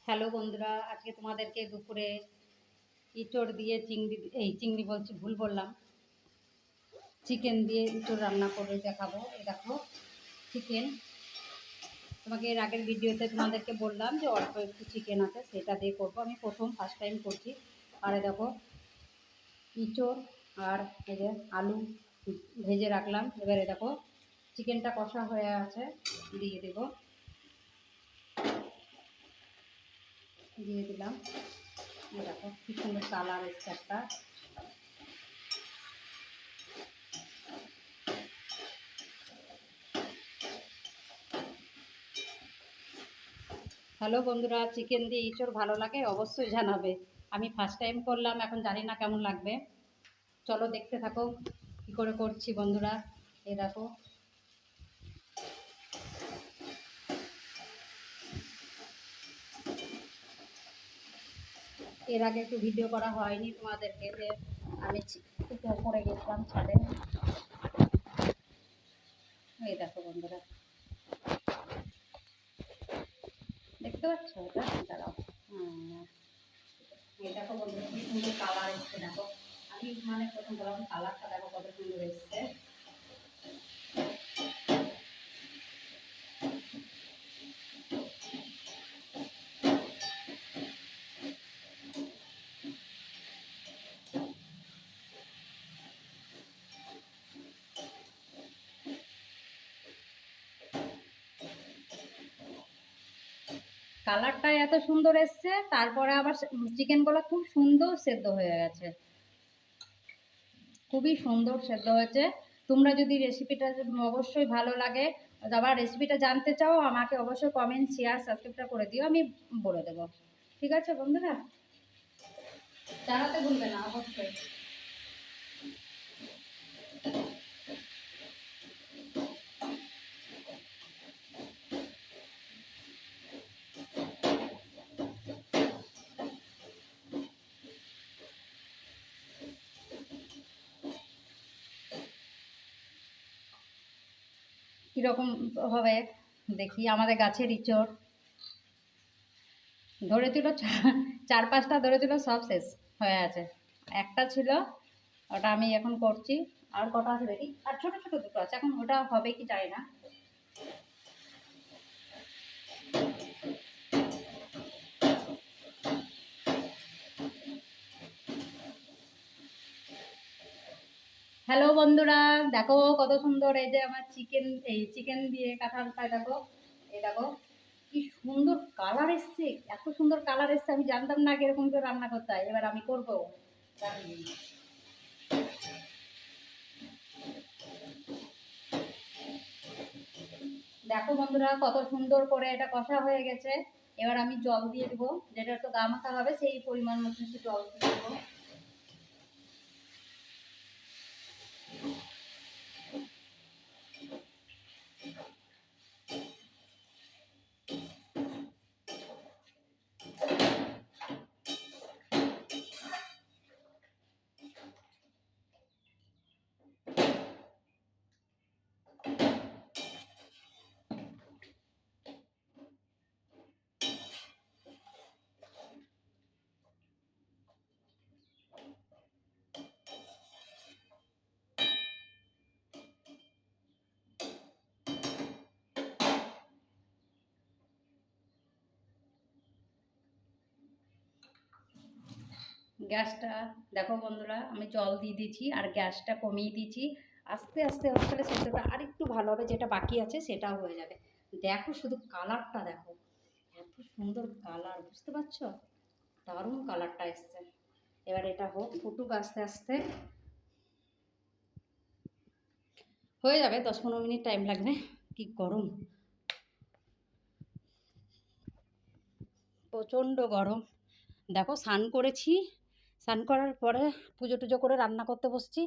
Hello বন্ধুরা, আজকে তোমাদেরকে দুপুরে ইঁচড় দিয়ে চিংড়ি বলছি, ভুল বললাম, চিকেন দিয়ে ইঁচড় রান্না করে দেখাবো। এই দেখো চিকেন, তোমাকে এর আগের ভিডিওতে তোমাদেরকে বললাম যে অল্প একটু চিকেন আছে, সেটা দিয়ে করবো। আমি ফার্স্ট টাইম করছি। আর দেখো ইঁচড় আর এই যে আলু ভেজে রাখলাম। এবারে দেখো চিকেনটা কষা হয়ে আছে, দিয়ে দিলাম। দেখো কি সুন্দর কালার এসছে একটা। হ্যালো বন্ধুরা, চিকেন দিয়ে ইঁচড় ভালো লাগে অবশ্যই জানাবে। আমি ফার্স্ট টাইম করলাম, এখন জানি না কেমন লাগবে। চলো দেখতে থাকো কী করে করছি বন্ধুরা। এই দেখো এর আগে একটু ভিডিও করা হয়নি তোমাদেরকে, যে আমি একটু করে গেছিলাম ছাদে। এই দেখো বন্ধুরা, দেখতে পাচ্ছ? এটা দাঁড়াও। এই দেখো বন্ধুরা কি সুন্দর কালার এসছে। দেখো আমি প্রথম বললাম কালারটা দেখো কত সুন্দর এসছে। কালারটা এত সুন্দর এসছে, তারপরে আবার চিকেনগুলো খুব সুন্দর সেদ্ধ হয়ে গেছে, খুবই সুন্দর সেদ্ধ হয়েছে। তোমরা যদি রেসিপিটা অবশ্যই ভালো লাগে, আবার রেসিপিটা জানতে চাও, আমাকে অবশ্যই কমেন্ট, শেয়ার, সাবস্ক্রাইবটা করে দিও, আমি বলে দেবো। ঠিক আছে বন্ধুরা, জানাতে ভুলবে না অবশ্যই। কীরকম হবে দেখি। আমাদের গাছের ইঁচড় ধরেছিল, চার পাঁচটা ধরেছিল, সব শেষ হয়ে আছে। একটা ছিল, ওটা আমি এখন করছি। আর কটা আছে দেখি, আর ছোট ছোট দুটো আছে, এখন ওটা হবে কি জানি না। হ্যালো বন্ধুরা, দেখো কত সুন্দর এই যে আমার চিকেন দিয়ে কাঁঠাল ফ্রাই। দেখো এই দেখো কি সুন্দর কালার এসছে, এত সুন্দর কালার এসছে, আমি জানতাম না এরকম করে রান্না করতে হয়। এবার আমি করবো। দেখো বন্ধুরা কত সুন্দর করে এটা কষা হয়ে গেছে। এবার আমি জল দিয়ে দেবো, যেটা একটু গা মাখা হবে, সেই পরিমাণ মতো একটু জল দিয়ে দেবো। গ্যাসটা দেখো বন্ধুরা, আমি জল দিয়ে দিয়েছি আর গ্যাসটা কমিয়ে দিয়েছি। আস্তে আস্তে হচ্ছে সেদ্ধটা আর একটু ভালো হবে, যেটা বাকি আছে সেটাও হয়ে যাবে। দেখো শুধু কালারটা দেখো, এত সুন্দর কালার, বুঝতে পারছো? দারুণ কালারটা এসছে। এবার এটা হোক, ফুটুক আস্তে আস্তে, হয়ে যাবে। 10-15 মিনিট টাইম লাগবে। কি গরম, প্রচণ্ড গরম। দেখো স্নান করেছি, স্নান করার পরে পুজো টুজো করে রান্না করতে বসছি,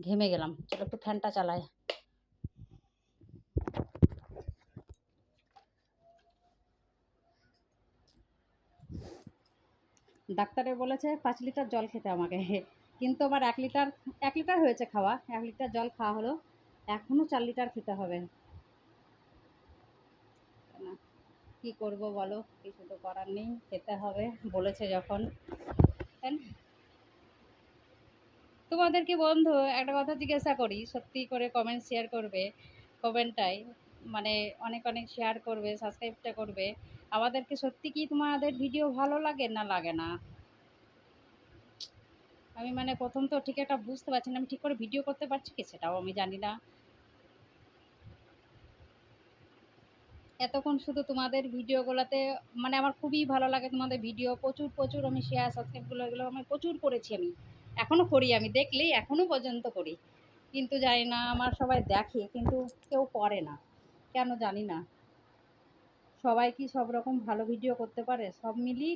ঘেমে গেলাম। চলো একটু ফ্যানটা চালাই। ডাক্তারে বলেছে 5 লিটার জল খেতে আমাকে, কিন্তু আমার 1 লিটার হয়েছে খাওয়া, 1 লিটার জল খাওয়া হলো, এখনও 4 লিটার খেতে হবে। কি করব বলো, কিছু তো করার নেই, খেতে হবে, বলেছে যখন, তাই না? তোমাদেরকে বন্ধু একটা কথা জিজ্ঞাসা করি, সত্যি করে কমেন্ট শেয়ার করবে, কমেন্টটাই মানে অনেক অনেক শেয়ার করবে, সাবস্ক্রাইবটা করবে। আমাদেরকে সত্যি কি তোমাদের ভিডিও ভালো লাগে না লাগে না? আমি মানে প্রথম তো ঠিক একটা বুঝতে পারছি না, আমি ঠিক করে ভিডিও করতে পারছি কি সেটাও আমি জানি না। এতক্ষণ শুধু তোমাদের ভিডিওগুলোতে মানে আমার খুবই ভালো লাগে, তোমাদের ভিডিও প্রচুর প্রচুর আমি শেয়ার সাবস্ক্রাইবগুলো এগুলো আমি প্রচুর করেছি, আমি এখনও করি, আমি দেখলেই এখনও পর্যন্ত করি। কিন্তু জানি না, আমার সবাই দেখে কিন্তু কেউ করে না, কেন জানি না। সবাই কি সব রকম ভালো ভিডিও করতে পারে? সব মিলিয়ে